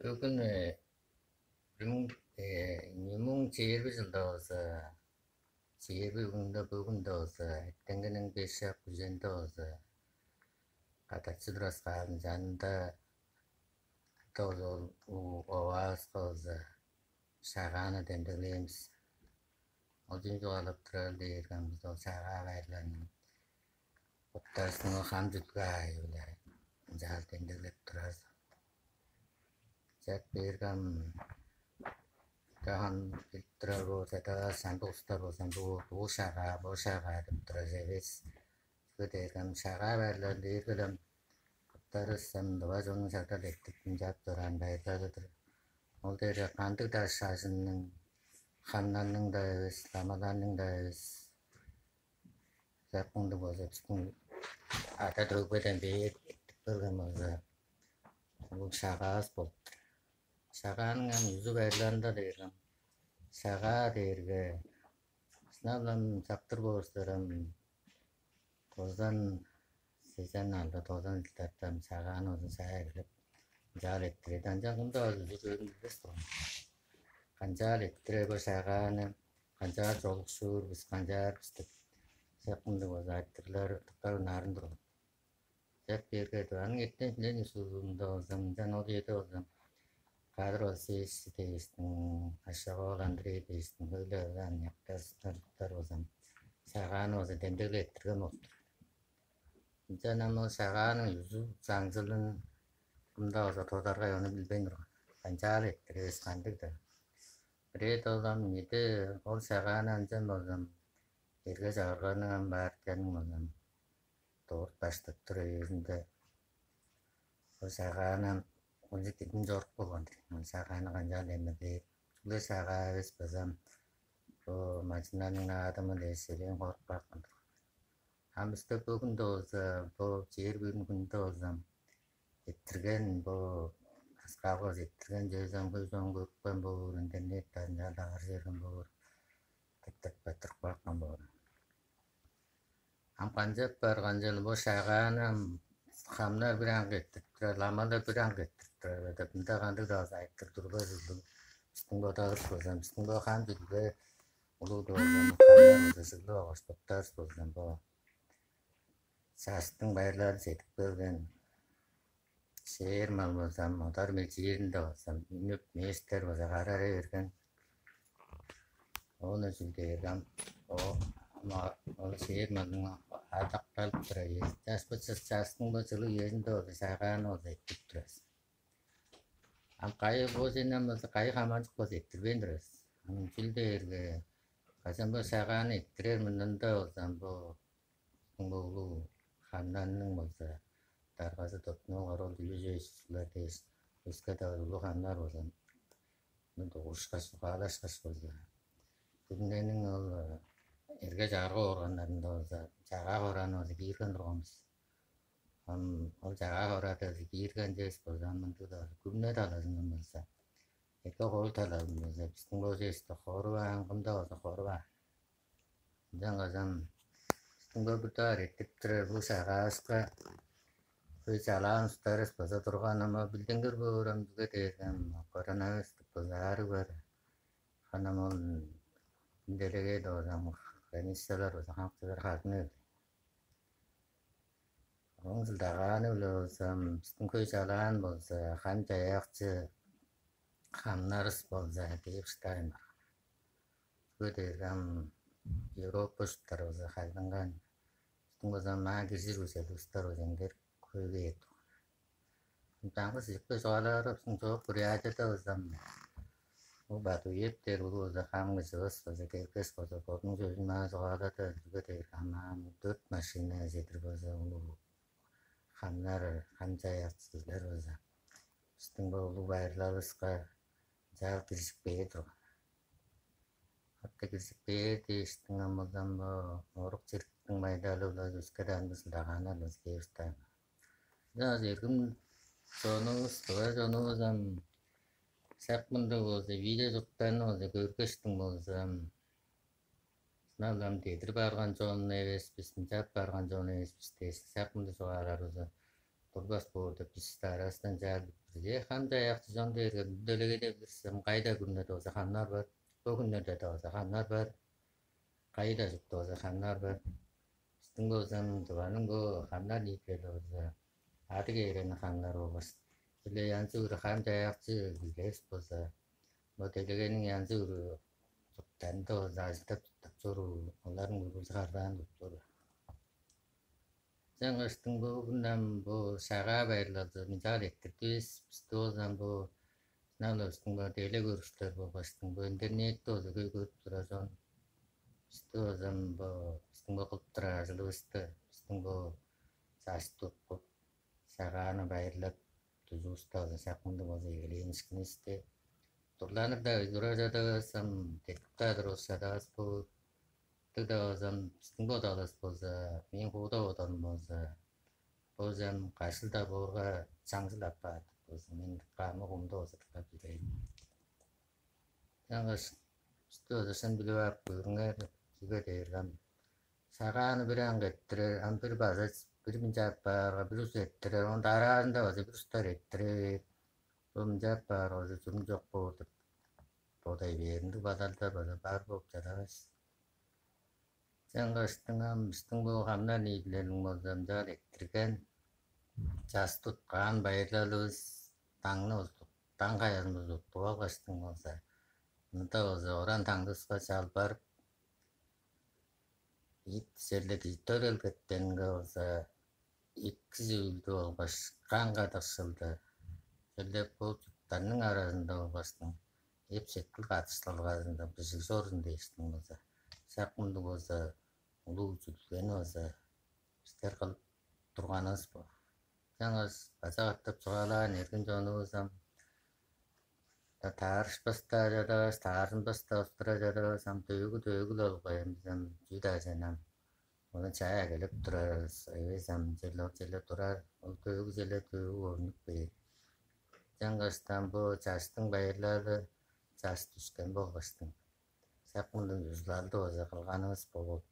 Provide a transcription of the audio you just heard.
Бүгін юмун чиирбисилда болса, чиирби бүгүндө болса, эртеңгинин 5 күзенде болса, катачы дурастаардын жанында ообабыз болса, шагааны демделейбиз. Ожун жугалап турар дээргенбиз ол шагаа байрланын. Оттарсың хам жүткай биле. Жаал демделеп турар. Жак бергем Таhan filtrero seda sandu staro sandu bu şaga деп тразевес көтергем шага берлер диргелем тарыссам дава жонун шата лектик жап туран байдадыр. Ол дере кандык да шашынның ханнанның да эбес, ламаланның да эбес. Запунду бозочкун ата төгбеден бейет көргөн болса бул шагаас болду. Шаганың yüzü байрларында дегем шага дерге сыналам саптыр болсторам тозан сезен алды тозан илтаттам шагааны озун сайрып жаал ettiridan жагында жүзүрүбүз канжаал ettire бо шагааны канжаал жолукшуурбуз канжаарбыз деп сакынды болса айттырлар тукар нарындыр. Жак берге туанын эттен силен усулунда болсам жан ол жерде болсам Kadro sistem aşağı Andrei sistem öyle yaptılar o zaman. Şagan o zaman demdelettirgen oldu. Canım o şaganın yüzü sancılın kumda o zaman todarga onu bilbendir. Kancal ettiriz kandık da. Bire o zaman yedi o şaganın can o zaman erge şaganın barken o zaman doğru başlattır yüzünde o şaganın Onde tem jorok bolgandi. Шагааны канжаал эмеде чүлө шага эбес базам о машинаның адамы деселен коркпакмын. Амбысты бүгүндө болсо бу жер бүгүндө болсам ettирген бу аскагы ettирген жезем көзөн көрпөн бу интернеттен жадагар жерден бу тек батырпакмын бу. Ам канжап барган жыл бу шагааны хамнар биран кеттиптир, ламалар биран кеттиптир. Мында канды да айттыр турбай жүрдүм. Биздин бодагыр болсам, биздин бо хан жүрбө улуу болсам, хамнар болсо оштоптар болсам бо. Састын байрлар жетип келген. Шер мал болсам, отар мечиринде болсам, үнүп местер болсо карары берген. Оны жүргөн ол шер малдын адакталып турайы. Жастын бо жылы yerinde olsa şagaan olsa ettip turası. Am kayı boşundan olsa kayı hamancık boş ettirbendirez. Am jülde erge kasan bu şagaan ettirer mından da olsam bu ulu hamdanның olsa dargası topnu qarol yüzeysiler deyiz. Eske de ulu hamlar olsam bunu doğuşkaş, bağlaşkaş olsa. Günlerin ol erge jargı organlarında olsa, jaga oran olsa girgen durgamız. Ол жагаа ороод киргэн дэс болсан мандуда күмнэ талаасан болса. Эко гол талаасан болса бистэн госэс хорва ангамда болса хорва. Жангасан бистэн гобутаар эттиптэр бу шагааска бу жалаан старэс болса турган ама билдэнгэр бөөрөм дүгэ дэсэн коронавирус болсаар бар. Ханамол дэлэгээ доосам каниссалар болса хангтар хатны Оңсылдағаны болсам, біздің көй жалан болса, хан жаяқчы, хамнарыс болса, дейіп штайм бар. Көдергім Европа жұттар болса, қайдыңған. Біздің болсам, маға кіржір өсел ұстар өзендер көйге еді. Таңғы сізікті жоғаларыпсың, жоқ бүрияжыда болсам, бұл бату ептер бұл болса, хамғы жығыс болса, керкес болса, kodun sözün mağa жоғалады, көдергім, 4 машина жетір болса, Хамнар хамжай артсызлар болса. Біздің бұл байырларысқа жау кіріспейді тұрған. Атта кіріспейді ештің амылдан бұл орық жеріктің байдалы олар өскадан бұсылдағаны бізге ұстайм. Жаз еркім жонуыз, тұға жонуыз ам сақмынды болса, видео жұқтан болса, көркештің болса. Сыналам дедір барған жонын емес, біздің жап барған жонын емес, бізде сақмынды жоғарар болса. турбас бууды бис дараастан жаал битэрээ хамдаа яг зон дээр мэдээлэгээ бирсэн гайда гүннэ дөөсө ханаар бар богүннэ дөөсө ханаар бар гайда дөөсө ханаар бар стөнгөөсөн дуанан го ханаар нийтлээ дөөсө 아득에는 한나로 봤어. 근데 양쪽으로 한자 약지 그래서 보자. 뭐 되게는 양쪽으로 단도 나스탑 답조로 올라는 거 살아는 것도. 장을 쓴 부분은 뭐 사가 발라도 민자리 뜻 스토는 뭐 나는 쓴 거 텔레그램 뭐 봤던 거 인터넷도 그거 들어서 스토는 쓴거 것들아서 쓴거 사스도 Сагааны баярлаад зүстаа сакунд мозыг илэнскнэстэй турланад юражадагасан тэттадросадас по тэдазам стингодалас поза мин худодан моза позам гасалда боорга цангслаппаат поза мин гамгумдоос таппилэй янгас стөөсөн билээ бүрнээр зүгэдэргам сагааны брэнгэтэр ампэр базас 비름잡바가 비루스ett레 온 다라한다 와서 비루스타레트레 좀 잡바로 좀 적고 보다 이벤트 받았다 봐서 바로 잡아서 장가스팅함 스팅보 함나니 일레는 뭐 잠자 elektriken 자스도 간 바이랄로스 당노 당가야는 도와가 스팅 거사 너도 오란 당도스가 잘바 이 셀레 디지털 같은 거사 익지도 бас ганга тасалда 셀레 보 단능 알아는다 봤어 앱세틀 가츠달가는다 비실 소른데 있는 거사 사군도 거사 우루주되노사 스테르칼 турганаас бо 장ас 바자가탑 저라 내근 전후삼 таарш бастаажадаас таарн баста австражадаас самтойгуйгулол гоёмсан жудаасанам 오늘 잘 엘렉트라스 에베삼 젤로 돌아 어떻게 젤로 오는데 장가스탄보 자스팅 바일라드 자스투스캔보 가스팅 사군은 유즈랄도 어서 갈가나스 보고